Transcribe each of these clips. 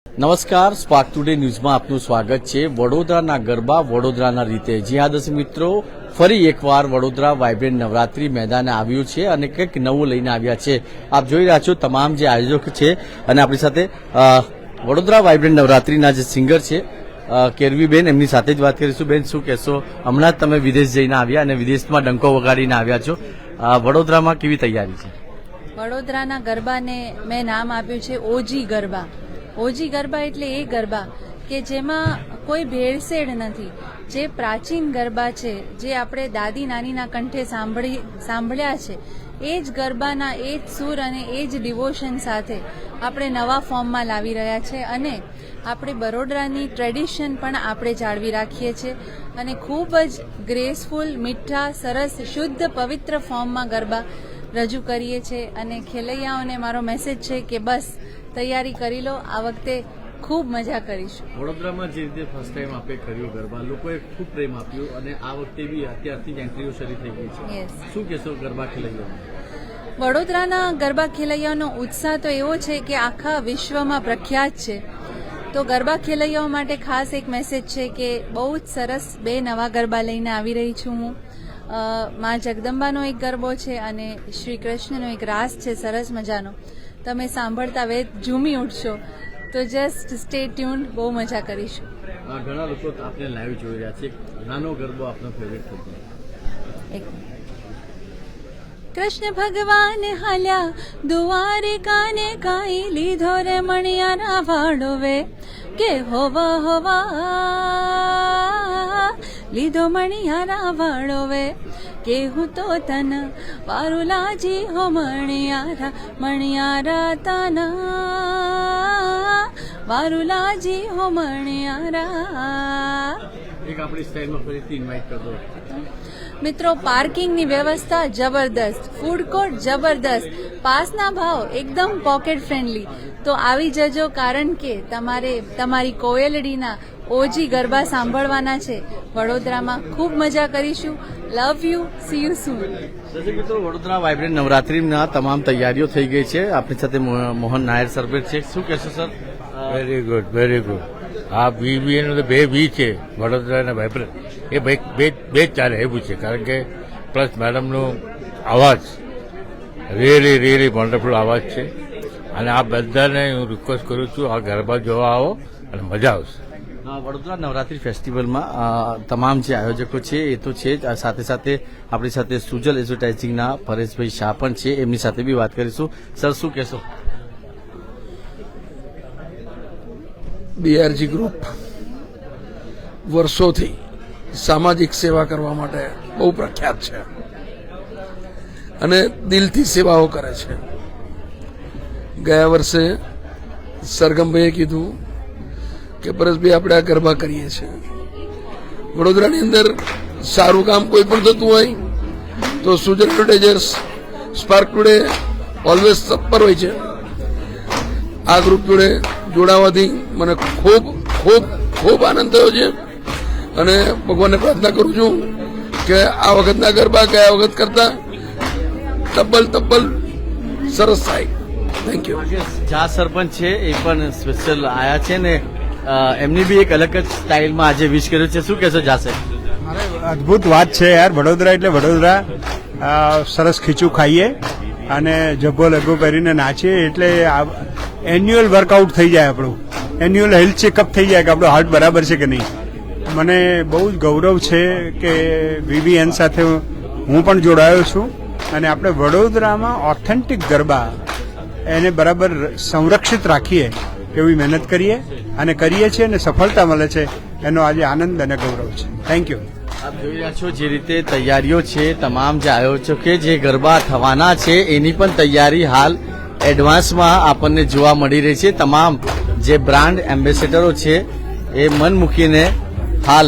નમસ્કાર, spark today ન્યૂઝમાં આપનું સ્વાગત છે। વડોદરાના ગરબા વડોદરાના રીતે। જી હા દર્શક મિત્રો, ફરી એકવાર વડોદરા વાઇબ્રન્ટ નવરાત્રી મેદાને આવ્યું છે અને કંઈક નવું લઈને આવ્યા છે। આપ જોઈ રહ્યા છો તમામ જે આયોજક છે અને આપણી સાથે વડોદરા વાઇબ્રન્ટ નવરાત્રીના જે સિંગર છે કેરવીબેન, એમની સાથે જ વાત કરીશું। બેન, શું કહેશો? હમણાં જ તમે વિદેશ જઈને આવ્યા અને વિદેશમાં ડંકો વગાડીને આવ્યા છો। વડોદરામાં કેવી તૈયારી છે? વડોદરાના ગરબાને મેં નામ આપ્યું છે ઓજી ગરબા। ઓજી ગરબા એટલે એ ગરબા કે જેમાં કોઈ ભેળસેળ નથી, જે પ્રાચીન ગરબા છે, જે આપણે દાદી નાનીના કંઠે સાંભળ્યા છે, એ જ ગરબાના એ જ સૂર અને એ જ ડિવોશન સાથે આપણે નવા ફોર્મમાં લાવી રહ્યા છે અને આપણે બરોડાની ટ્રેડિશન પણ આપણે જાળવી રાખીએ છીએ અને ખૂબ જ ગ્રેસફુલ, મીઠા, સરસ, શુદ્ધ, પવિત્ર ફોર્મમાં ગરબા રજૂ કરીએ છીએ અને ખેલૈયાઓને મારો મેસેજ છે કે બસ તૈયારી કરી લો, આ વખતે ખૂબ મજા કરીશું। વડોદરામાં જે રીતે ફર્સ્ટ ટાઈમ આપણે કર્યું ગરબા, લોકોએ ખૂબ પ્રેમ આપ્યું અને આ વખતે બી અત્યારથી જ એન્ટ્રીઓ શરૂ થઈ ગઈ છે। શું કહેશો ગરબા ખેલૈયાઓ? વડોદરાના ગરબા ખેલૈયાઓનો ઉત્સાહ તો એવો છે કે આખા વિશ્વમાં પ્રખ્યાત છે। તો ગરબા ખેલૈયાઓ માટે ખાસ એક મેસેજ છે કે બહુ જ સરસ બે નવા ગરબા લઈને આવી રહી છું હું। મા જગદંબાનો એક ગરબો છે અને શ્રી કૃષ્ણનો એક રાસ છે સરસ મજાનો। તમે સાંભળતા વેત ઝૂમી ઉઠશો, તો જસ્ટ સ્ટે ટ્યુન, બહુ મજા કરીશું। ઘણા લોકો આપણે લાઈવ જોઈ રહ્યા છે, નાનો ગરબો આપનો ફેવરેટ છે? કૃષ્ણ ભગવાન હાલ્યા દ્વારિકાને કાઈ લીધો રે મણિયારા વાળોવે કે હોવા હોવા લીધો મણિયારા વાળોવે કેહું તો તન વારુલાજી હો મણિયારા તાના વારુલાજી હો મણિયારા। એક આપણી સ્ટાઇલમાં ફરીથી ઇન્વાઇટ કરતો મિત્રો, પાર્કિંગની વ્યવસ્થા જબરદસ્ત, ફૂડ કોર્ટ જબરદસ્ત, પાસના ભાવ એકદમ પોકેટ ફ્રેન્ડલી। તો આવી જજો, કારણ કે તમારે તમારી કોયલડીના ઓજી ગરબા સાંભળવાના છે। વડોદરામાં ખૂબ મજા કરીશું। લવ યુ, સી યુ સૂન। દર્શક મિત્રો, વડોદરા વાઇબ્રન્ટ નવરાત્રીના તમામ તૈયારીઓ થઈ ગઈ છે। આપણી સાથે મોહન નાયર સર છે। શું કહેશો sir? Very good, very good. આ વીવીએન બે વી છે, વડોદરા અને વાઇબ્રન્ટ, એ બે જ ચાલે એવું છે, કારણ કે પ્લસ મેડમનો અવાજ રિયલી રિયલી વન્ડરફુલ અવાજ છે અને આ બધાને હું રિક્વેસ્ટ કરું છું, આ ગરબા જોવા આવો અને મજા આવશે। વડોદરા નવરાત્રી ફેસ્ટિવલમાં તમામ જે આયોજકો છે એ તો છે જ, સાથે સાથે આપણી સાથે સુજલ એડવર્ટાઇઝિંગના પરેશભાઈ શાહ પણ છે, એમની સાથે બી વાત કરીશું। સર, શું કહેશો? બીઆરજી ગ્રુપ વર્ષોથી સામાજિક સેવા કરવા માટે બહુ પ્રખ્યાત છે અને દિલથી સેવાઓ કરે છે। ગયા વર્ષે સરગમભાઈએ કીધું કે પરેશભાઈ, આપણે આ ગરબા કરીએ છીએ। વડોદરાની અંદર સારું કામ કોઈ પણ થતું હોય તો Sujal advertisers, spark today always તત્પર હોય છે। આ ગ્રુપ જોડે જોડાવાથી મને ખૂબ ખૂબ ખૂબ આનંદ થયો છે અને ભગવાનને પ્રાર્થના કરું છું કે આ વખતના ગરબા ગયા વખત કરતા તબ્બલ સરસ થાય। Thank you. જા સરપંચ છે, એ પણ સ્પેશિયલ આયા છે ને એમની બી એક અલગ જ સ્ટાઇલમાં આજે વિશ કર્યું છે। શું કહેશો જા સાહેબ? અદભુત વાત છે યાર, વડોદરા એટલે વડોદરા। સરસ ખીચું ખાઈએ અને જબ્બો લગ્ગો પહેરીને નાચીએ એટલે એન્યુઅલ વર્કઆઉટ થઈ જાય, આપણું એન્યુઅલ હેલ્થ ચેકઅપ થઈ જાય કે આપણું હાર્ટ બરાબર છે કે નહીં। મને બહુ જ ગૌરવ છે કે વીવીએન સાથે હું પણ જોડાયો છું અને આપણે વડોદરામાં ઓથેન્ટિક ગરબા એને બરાબર સંરક્ષિત રાખીએ એવી મહેનત કરીએ અને કરીએ છીએ અને સફળતા મળે છે, એનો આજે આનંદ અને ગૌરવ છે। Thank you. આપ જોઈ રહ્યા છો જે રીતે તૈયારીઓ છે, તમામ જે આયોજકો જે ગરબા થવાના છે એની પણ તૈયારી હાલ એડવાન્સમાં આપણને જોવા મળી રહી છે। તમામ જે બ્રાન્ડ એમ્બેસેડરો છે એ મન મૂકીને હાલ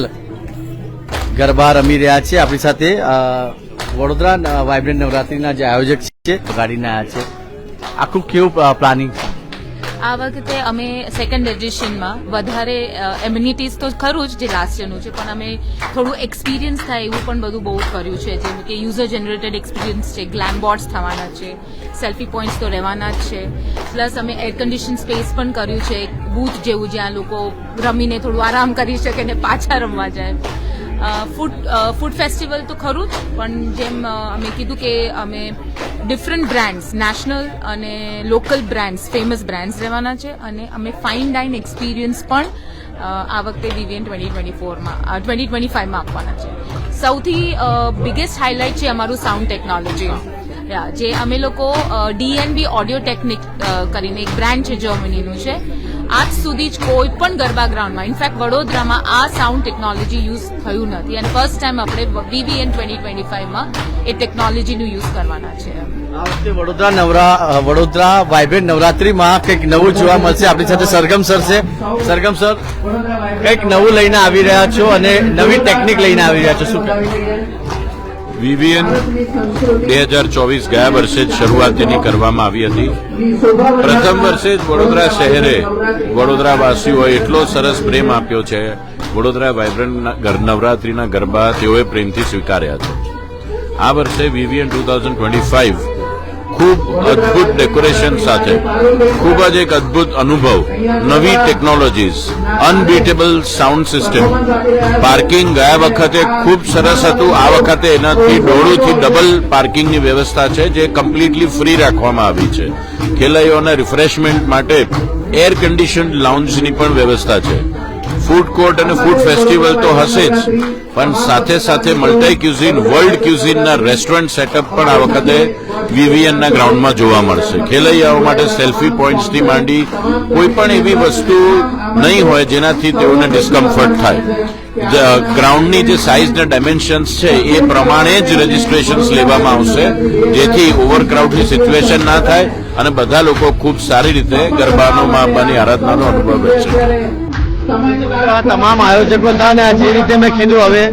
ગરબા રમી રહ્યા છે। આપણી સાથે વડોદરા વાઇબ્રન્ટ નવરાત્રીના જે આયોજક છે ગાડીના આવ્યા છે। આખું કેવું પ્લાનિંગ છે? આ વખતે અમે સેકન્ડ એડિશનમાં વધારે એમ્યુનિટીઝ તો ખરું જ જે લાસ્ટ યરનું છે, પણ અમે થોડું એક્સપિરિયન્સ થાય એવું પણ બધું બહુ કર્યું છે, જેમ કે યુઝર જનરેટેડ એક્સપિરિયન્સ છે, ગ્લેમ બોર્ડ્સ થવાના છે, સેલ્ફી પોઈન્ટ્સ તો રહેવાના જ છે, પ્લસ અમે એર કન્ડિશન સ્પેસ પણ કર્યું છે, એક બૂથ જેવું જ્યાં લોકો રમીને થોડું આરામ કરી શકે ને પાછા રમવા જાય. ફૂડ ફેસ્ટિવલ તો ખરું જ, પણ જેમ અમે કીધું કે અમે ડિફરન્ટ બ્રાન્ડ્સ, નેશનલ અને લોકલ બ્રાન્ડ્સ, ફેમસ બ્રાન્ડ્સ રહેવાના છે, અને અમે ફાઇન ડાઇન એક્સપિરિયન્સ પણ આ વખતે VVN 2025માં આપવાના છે. સૌથી બિગેસ્ટ હાઇલાઇટ છે અમારું સાઉન્ડ ટેકનોલોજી, જે અમે લોકો DNB ઓડિયો ટેકનિક કરીને એક બ્રાન્ડ છે, જર્મનીનું છે. આજ સુધી જ કોઈ પણ ગરબા ગ્રાઉન્ડમાં, ઇનફેક્ટ વડોદરામાં આ સાઉન્ડ ટેકનોલોજી યુઝ થયું નથી, અને ફર્સ્ટ ટાઈમ આપણે VVN 2025માં એ ટેકનોલોજીનું યુઝ કરવાના છે. આ વખતે વડોદરા વાઇબ્રન્ટ નવરાત્રીમાં કંઈક નવું જોવા મળશે. આપણી સાથે સરગમ સર છે. સરગમ સર, કંઈક નવું લઈને આવી રહ્યા છો અને નવી ટેકનિક લઈને આવી રહ્યા છો, શું VVN 2024 ગયા વર્ષે જ શરૂઆત તેની કરવામાં આવી હતી. પ્રથમ વર્ષે જ વડોદરા શહેરે વડોદરાવાસીઓએ એટલો સરસ પ્રેમ આપ્યો છે. વડોદરા વાઇબ્રન્ટ નવરાત્રીના ગરબા તેઓએ પ્રેમથી સ્વીકાર્યા છે. આ વર્ષે VVN 2025 ખૂબ અદભુત ડેકોરેશન સાથે ખૂબ જ એક અદભુત અનુભવ, નવી ટેકનોલોજીઝ, અનબીટેબલ સાઉન્ડ સિસ્ટમ, પાર્કિંગ ગયા વખતે ખૂબ સરસ હતું, આ વખતે એનાથી દોઢથી ડબલ પાર્કિંગની વ્યવસ્થા છે, જે કમ્પ્લીટલી ફ્રી રાખવામાં આવી છે. ખેલૈયાઓના રિફ્રેશમેન્ટ માટે એર કન્ડિશન લાઉન્જની પણ વ્યવસ્થા છે. ફૂડ કોર્ટ અને ફૂડ ફેસ્ટિવલ તો હશે જ, પણ સાથે સાથે મલ્ટી ક્યુઝિન, વર્લ્ડ ક્યુઝિનના રેસ્ટોરન્ટ સેટઅપ પણ આ વખતે VVNના ગ્રાઉન્ડમાં જોવા મળશે. ખેલૈયાઓ માટે સેલ્ફી પોઈન્ટ્સથી માંડી કોઈ પણ એવી વસ્તુ નહીં હોય જેનાથી તેઓને ડિસ્કમ્ફર્ટ થાય. ગ્રાઉન્ડની જે સાઇઝના ડાયમેન્શન્સ છે એ પ્રમાણે જ રજીસ્ટ્રેશન્સ લેવામાં આવશે, જેથી ઓવરક્રાઉડની સિચ્યુએશન ના થાય અને બધા લોકો ખૂબ સારી રીતે ગરબાનો મા અંબાની આરાધનાનો અનુભવ કરશે. તમામ આયોજકો હતા અને જે રીતે મેં કીધું, હવે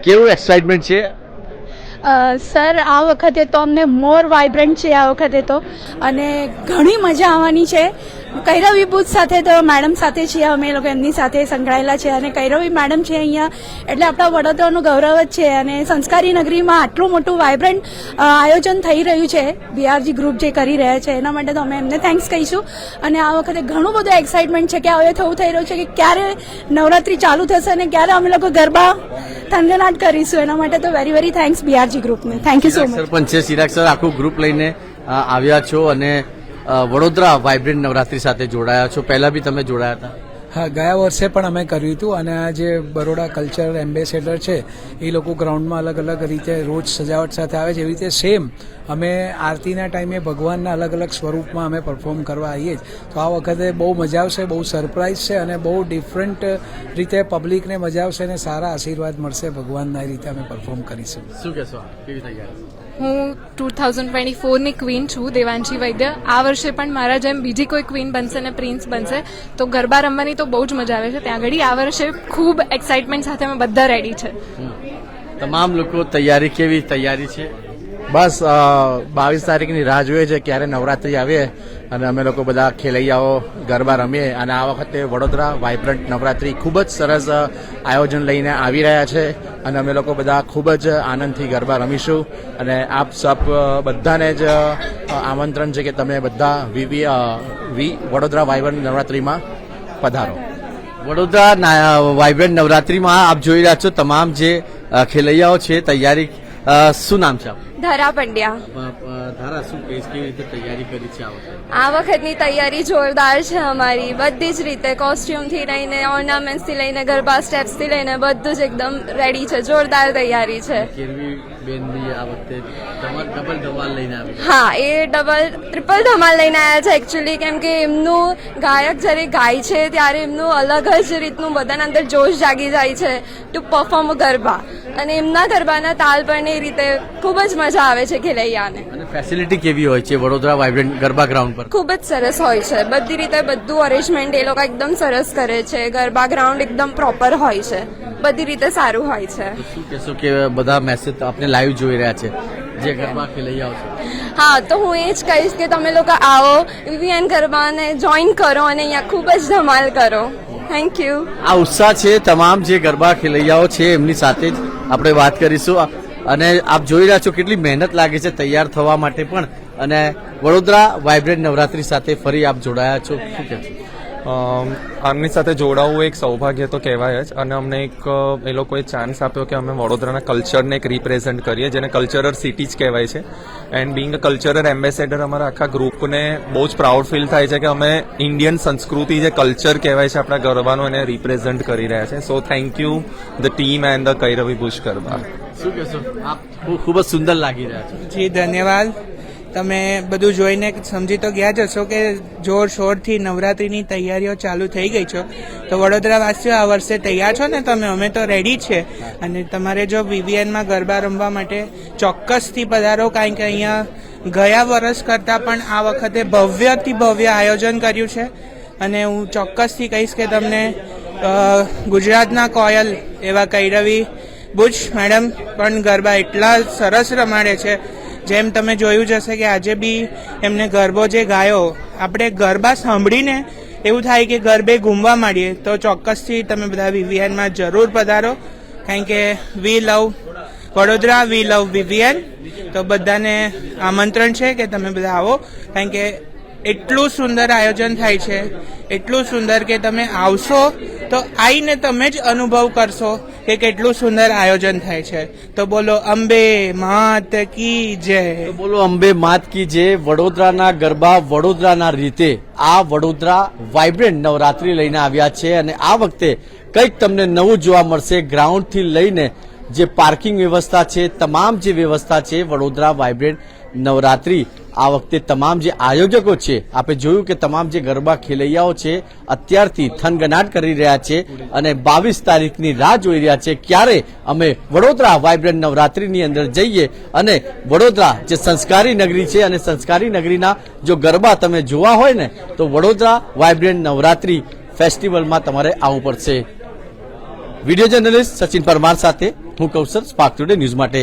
કેવું એક્સાઇટમેન્ટ છે? સર, આ વખતે તો અમને મોર વાઇબ્રન્ટ છે આ વખતે તો, અને ઘણી મજા આવવાની છે. કૈરવી બુથ સાથે તો મેડમ સાથે છીએ અમે લોકો, એમની સાથે સંકળાયેલા છે, અને કૈરવી મેડમ છે અહીંયા એટલે આપણા વડોદરાનું ગૌરવ જ છે. અને સંસ્કારી નગરીમાં આટલું મોટું વાઇબ્રન્ટ આયોજન થઈ રહ્યું છે, BRG ગ્રુપ જે કરી રહ્યા છે, એના માટે તો અમે એમને થેન્ક્સ કહીશું. અને આ વખતે ઘણું બધું એક્સાઇટમેન્ટ છે કે હવે થવું થઈ રહ્યું છે કે ક્યારે નવરાત્રી ચાલુ થશે અને ક્યારે અમે લોકો ગરબા થનગનાટ કરીશું. એના માટે તો વેરી વેરી થેન્ક્સ BRG ગ્રુપને. Thank you so much. Sarpanch છે ચિરાગ સર, આખું ગ્રુપ લઈને આવ્યા છો અને વડોદરા વાઇબ્રન્ટ નવરાત્રી સાથે જોડાયા છો. પહેલા બી તમે જોડાયા હતા? હા, ગયા વર્ષે પણ અમે કર્યું હતું, અને આ જે બરોડા કલ્ચરલ એમ્બેસેડર છે એ લોકો ગ્રાઉન્ડમાં અલગ અલગ રીતે રોજ સજાવટ સાથે આવે છે. એવી રીતે સેમ અમે આરતીના ટાઈમે ભગવાનના અલગ અલગ સ્વરૂપમાં અમે પરફોર્મ કરવા આવીએ જ. તો આ વખતે બહુ મજા આવશે, બહુ સરપ્રાઇઝ છે, અને બહુ ડિફરન્ટ રીતે પબ્લિકને મજા આવશે અને સારા આશીર્વાદ મળશે ભગવાનના. એ રીતે અમે પરફોર્મ કરીશું. શું કહેશો, કેવી તૈયારી? હું 2024ની ક્વીન છું, દેવાંશી વૈદ્ય. આ વર્ષે પણ મારા જેમ બીજી કોઈ ક્વીન બનશે ને પ્રિન્સ બનશે તો ગરબા રમવાની તો બહુ જ મજા આવે છે ત્યાં આગળ. આ વર્ષે ખૂબ એક્સાઇટમેન્ટ સાથે અમે બધા રેડી છે. તમામ લોકો તૈયારી કેવી તૈયારી છે? બસ 22 તારીખની રાહ જોઈએ છે ક્યારે નવરાત્રી આવે અને અમે લોકો બધા ખેલૈયાઓ ગરબા રમીએ. અને આ વખતે વડોદરા વાઇબ્રન્ટ નવરાત્રી ખૂબ જ સરસ આયોજન લઈને આવી રહ્યા છે અને અમે લોકો બધા ખૂબ જ આનંદથી ગરબા રમીશું. અને આપ સબ બધાને જ આમંત્રણ છે કે તમે બધા વડોદરા વાઇબ્રન્ટ નવરાત્રીમાં પધારો. વડોદરા વાઇબ્રન્ટ નવરાત્રીમાં આપ જોઈ રહ્યા છો તમામ જે ખેલૈયાઓ છે તૈયારી શું નામ છે આપનું? ધરા પંડ્યા. ધારા શું કહીશ કેવી રીતે તૈયારી કરી છે આ વખતની તૈયારી જોરદાર છે અમારી, બધી જ રીતે કોસ્ટ્યુમથી લઈને ઓર્નામેન્ટ્સથી લઈને ગરબા સ્ટેપ્સથી લઈને બધું જ એકદમ રેડી છે, જોરદાર તૈયારી છે. કેરવી બેન બી આ વખતે ડબલ ધમાલ લઈને આવી. હા, એ ટ્રિપલ ધમાલ લઈને આવ્યા છે એકચ્યુઅલી, કેમ કે એમનું ગાયક જ્યારે ગાય છે ત્યારે એમનું અલગ જ રીતનું બધાના અંદર જોશ જાગી જાય છે ટુ પરફોર્મ ગરબા, અને એમના ગરબાના તાલ પણ એ રીતે ખૂબ જ મજા આવે છે ખેલૈયાને. અને ફેસિલિટી કેવી હોય છે વડોદરા વાઇબ્રન્ટ ગરબા ગ્રાઉન્ડ પર? ખૂબ જ સરસ હોય છે, બધી રીતે બધું અરેન્જમેન્ટ એ લોકો એકદમ સરસ કરે છે. ગરબા ગ્રાઉન્ડ એકદમ પ્રોપર હોય છે, બધી રીતે સારું હોય છે. શું કહેશો કે બધા મેસેજ આપણે લાઈવ જોઈ રહ્યા છે જે ગરબા ખેલૈયાઓ છે? હા, તો હું એ જ કહીશ કે તમે લોકો આવો, વીવીએન ગરબાને જોઈન કરો અને અહીંયા ખૂબ જ ધમાલ કરો. Thank you. આ ઉત્સાહ છે તમામ જે ગરબા ખેલૈયાઓ છે એમની સાથે જ આપણે વાત કરીશું. અને આપ જોઈ રહ્યા છો કેટલી મહેનત લાગે છે તૈયાર થવા માટે પણ. અને વડોદરા વાઇબ્રન્ટ નવરાત્રી સાથે ફરી આપ જોડાયા છો, શું કહેશો? આમની સાથે જોડાવું એક સૌભાગ્ય તો કહેવાય જ, અને અમને એક એ લોકોએ ચાન્સ આપ્યો કે અમે વડોદરાના કલ્ચરને એક રિપ્રેઝન્ટ કરીએ, જેને કલ્ચરલ સિટી જ કહેવાય છે. And being a cultural ambassador અમારા આખા ગ્રુપને બહુ જ પ્રાઉડ ફીલ થાય છે કે અમે ઇન્ડિયન સંસ્કૃતિ જે કલ્ચર કહેવાય છે આપણા ગરબાનું એને રિપ્રેઝન્ટ કરી રહ્યા છે. So thank you the team and the Kairavi બુશ ગરબા. શું કહેશો? આપ ખૂબ જ સુંદર લાગી રહ્યા છો. જી ધન્યવાદ. તમે બધું જોઈને સમજી તો ગયા જ હશો કે જોરશોરથી નવરાત્રિની તૈયારીઓ ચાલુ થઈ ગઈ છે. તો વડોદરાવાસીઓ આ વર્ષે તૈયાર છો ને તમે? અમે તો રેડી છે. અને તમારે જો વીવીએનમાં ગરબા રમવા માટે ચોક્કસથી પધારો, કારણ કે અહીંયા ગયા વર્ષ કરતાં પણ આ વખતે ભવ્યથી ભવ્ય આયોજન કર્યું છે. અને હું ચોક્કસથી કહીશ કે તમને ગુજરાતના કોયલ એવા કૈરવી બુશ મેડમ પણ ગરબા એટલા સરસ રમાડે છે. જેમ તમે જોયું જ હશે કે આજે બી એમને ગરબો જે ગાયો, આપણે ગરબા સાંભળીને એવું થાય કે ગરબે ઘૂમવા માંડીએ. તો ચોક્કસથી તમે બધા વીવીએનમાં જરૂર પધારો, કારણ કે વી લવ વડોદરા, વી લવ વીવીએન. તો બધાને આમંત્રણ છે કે તમે બધા આવો, કારણ કે એટલું સુંદર આયોજન થાય છે, એટલું સુંદર કે તમે આવશો તો આવીને તમે જ અનુભવ કરશો કે કેટલું સુંદર આયોજન થાય છે. તો બોલો અંબે માત કી જય. બોલો અંબે માત કી જય. વડોદરાના ગરબા વડોદરાના રીતે આ વડોદરા વાઇબ્રન્ટ નવરાત્રી લઈને આવ્યા છે. અને આ વખતે કંઈક તમને નવું જોવા મળશે. ગ્રાઉન્ડથી લઈને જે પાર્કિંગ વ્યવસ્થા છે, તમામ જે વ્યવસ્થા છે વડોદરા વાઇબ્રન્ટ નવરાત્રી આ વખતે તમામ જે આયોજકો છે, આપણે જોયું કે તમામ જે ગરબા ખેલૈયાઓ છે અત્યારથી થનગનાટ કરી રહ્યા છે અને 22 તારીખની રાહ જોઈ રહ્યા છે ક્યારે અમે વડોદરા વાઇબ્રન્ટ નવરાત્રીની અંદર જઈએ અને વડોદરા જે સંસ્કારી નગરી છે અને સંસ્કારી નગરીના જો ગરબા તમે જોવા હોય ને તો વડોદરા વાઇબ્રન્ટ નવરાત્રી ફેસ્ટિવલમાં તમારે આવવું પડશે. વિડીયો જર્નલિસ્ટ સચિન પરમાર સાથે હું કૌશલ, સ્પાર્ક ટુડે ન્યૂઝ માટે.